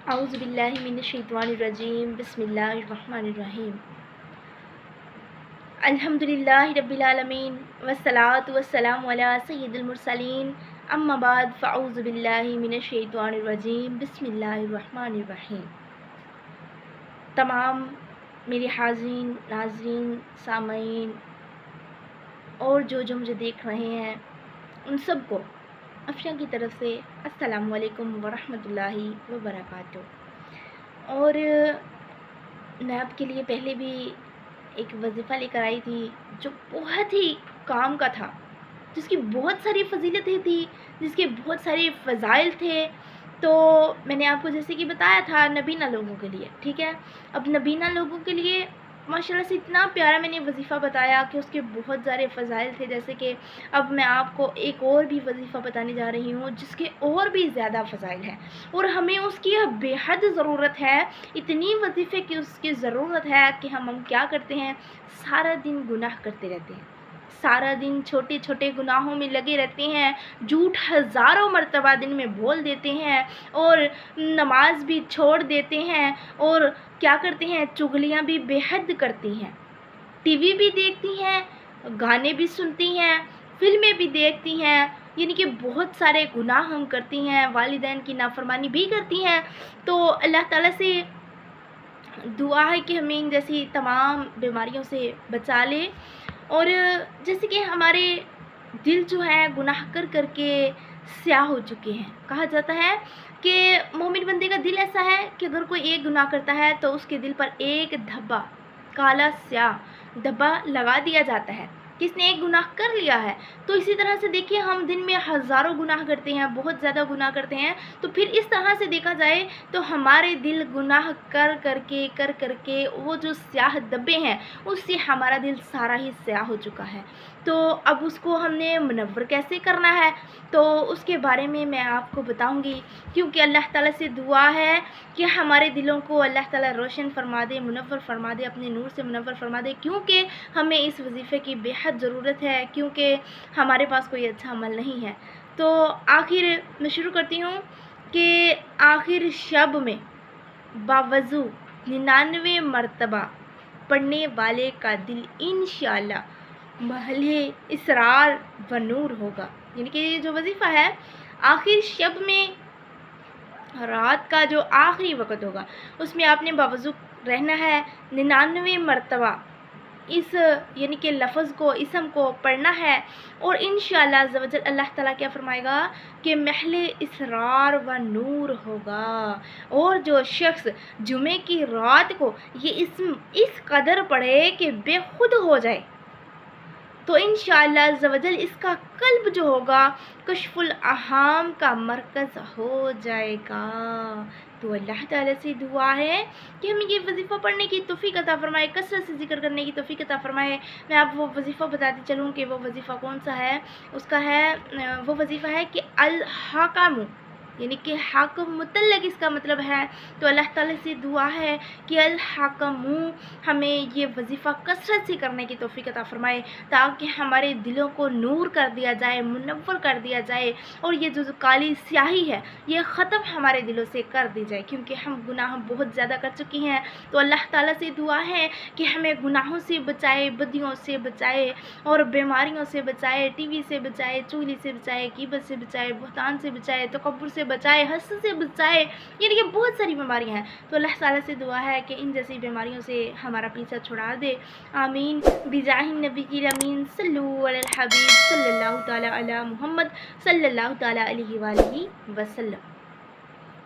اعوذ باللہ من الشیطان الرجیم بسم اللہ الرحمن الرحیم الحمدللہ رب العالمین والصلاة والسلام علی سید المرسلین اما بعد فاعوذ باللہ من الشیطان الرجیم بسم اللہ الرحمن الرحیم۔ تمام میرے حاضرین، ناظرین، سامعین اور جو مجھے دیکھ رہے ہیں ان سب کو افشاں کی طرف سے السلام علیکم ورحمۃ اللہ وبرکاتہ۔ اور میں آپ کے لیے پہلے بھی ایک وظیفہ لے کر آئی تھی جو بہت ہی کام کا تھا، جس کی بہت ساری فضیلتیں تھیں، جس کے بہت سارے فضائل تھے۔ تو میں نے آپ کو جیسے کہ بتایا تھا نبینہ لوگوں کے لیے، ٹھیک ہے۔ اب نبینہ لوگوں کے لیے ماشاءاللہ سے اتنا پیارا میں نے وظیفہ بتایا کہ اس کے بہت سارے فضائل تھے، جیسے کہ اب میں آپ کو ایک اور بھی وظیفہ بتانے جا رہی ہوں جس کے اور بھی زیادہ فضائل ہیں، اور ہمیں اس کی بے حد ضرورت ہے۔ اتنی وظیفے کی اس کی ضرورت ہے کہ ہم کیا کرتے ہیں، سارا دن گناہ کرتے رہتے ہیں، سارا دن چھوٹے چھوٹے گناہوں میں لگے رہتے ہیں، جھوٹ ہزاروں مرتبہ دن میں بول دیتے ہیں، اور نماز بھی چھوڑ دیتے ہیں، اور کیا کرتے ہیں، چغلیاں بھی بے حد کرتی ہیں، ٹی وی بھی دیکھتی ہیں، گانے بھی سنتی ہیں، فلمیں بھی دیکھتی ہیں، یعنی کہ بہت سارے گناہ ہم کرتی ہیں، والدین کی نافرمانی بھی کرتی ہیں۔ تو اللہ تعالیٰ سے دعا ہے کہ ہمیں ان جیسی تمام بیماریوں سے بچا لے، اور جیسے کہ ہمارے دل جو ہے گناہ کر کر کے سیاہ ہو چکے ہیں۔ کہا جاتا ہے کہ مومن بندے کا دل ایسا ہے کہ اگر کوئی ایک گناہ کرتا ہے تو اس کے دل پر ایک دھبا، کالا سیاہ دھبا لگا دیا جاتا ہے کہ اس نے ایک گناہ کر لیا ہے۔ تو اسی طرح سے دیکھیے ہم دن میں ہزاروں گناہ کرتے ہیں، بہت زیادہ گناہ کرتے ہیں، تو پھر اس طرح سے دیکھا جائے تو ہمارے دل گناہ کر کر کے وہ جو سیاہ دھبے ہیں اس سے ہمارا دل سارا ہی سیاہ ہو چکا ہے۔ تو اب اس کو ہم نے منور کیسے کرنا ہے، تو اس کے بارے میں آپ کو بتاؤں گی، کیونکہ اللہ تعالیٰ سے دعا ہے کہ ہمارے دلوں کو اللہ تعالیٰ روشن فرما دے، منور فرما دے، اپنے نور سے منور فرما دے، کیونکہ ہمیں اس وظیفے کی بے حد ضرورت ہے، کیونکہ ہمارے پاس کوئی اچھا عمل نہیں ہے۔ تو آخر میں شروع کرتی ہوں کہ آخر شب میں باوضو 99 مرتبہ پڑھنے والے کا دل انشاءاللہ محل اسرار و نور ہوگا۔ یعنی کہ یہ جو وظیفہ ہے آخر شب میں، رات کا جو آخری وقت ہوگا اس میں آپ نے باوضو رہنا ہے، 99 مرتبہ اس یعنی کہ لفظ کو، اسم کو پڑھنا ہے، اور انشاءاللہ عز و جل اللہ تعالیٰ کیا فرمائے گا کہ محل اسرار و نور ہوگا۔ اور جو شخص جمعے کی رات کو یہ اسم اس قدر پڑھے کہ بے خود ہو جائے تو انشاءاللہ عز و جل اس کا قلب جو ہوگا کشف الاحام کا مرکز ہو جائے گا۔ تو اللہ تعالیٰ سے دعا ہے کہ ہمیں یہ وظیفہ پڑھنے کی توفیق عطا فرمائے، کثرت سے ذکر کرنے کی توفیق عطا فرمائے۔ میں آپ وہ وظیفہ بتاتی چلوں کہ وہ وظیفہ کون سا ہے۔ اس کا ہے وہ وظیفہ ہے کہ الحاکم، یعنی کہ حاکم متعلق اس کا مطلب ہے۔ تو اللہ تعالیٰ سے دعا ہے کہ الحاکم ہمیں یہ وظیفہ کثرت سے کرنے کی توفیق عطا فرمائے، تاکہ ہمارے دلوں کو نور کر دیا جائے، منور کر دیا جائے، اور یہ جو کالی سیاہی ہے یہ ختم ہمارے دلوں سے کر دی جائے، کیونکہ ہم گناہ بہت زیادہ کر چکی ہیں۔ تو اللہ تعالیٰ سے دعا ہے کہ ہمیں گناہوں سے بچائے، بدیوں سے بچائے، اور بیماریوں سے بچائے، ٹی وی سے بچائے، چغلی سے بچائے، غیبت سے بچائے، بہتان سے بچائے، تکبر سے بچائے، حسد سے بچائے، یعنی کہ بہت ساری بیماریاں ہیں۔ تو اللہ تعالیٰ سے دعا ہے کہ ان جیسی بیماریوں سے ہمارا پیچھا چھڑا دے، آمین بجاہ النبی الامین صلو علی الحبیب صلی اللہ تعالیٰ علی محمد صلی اللہ تعالیٰ علیہ وآلہ وسلم۔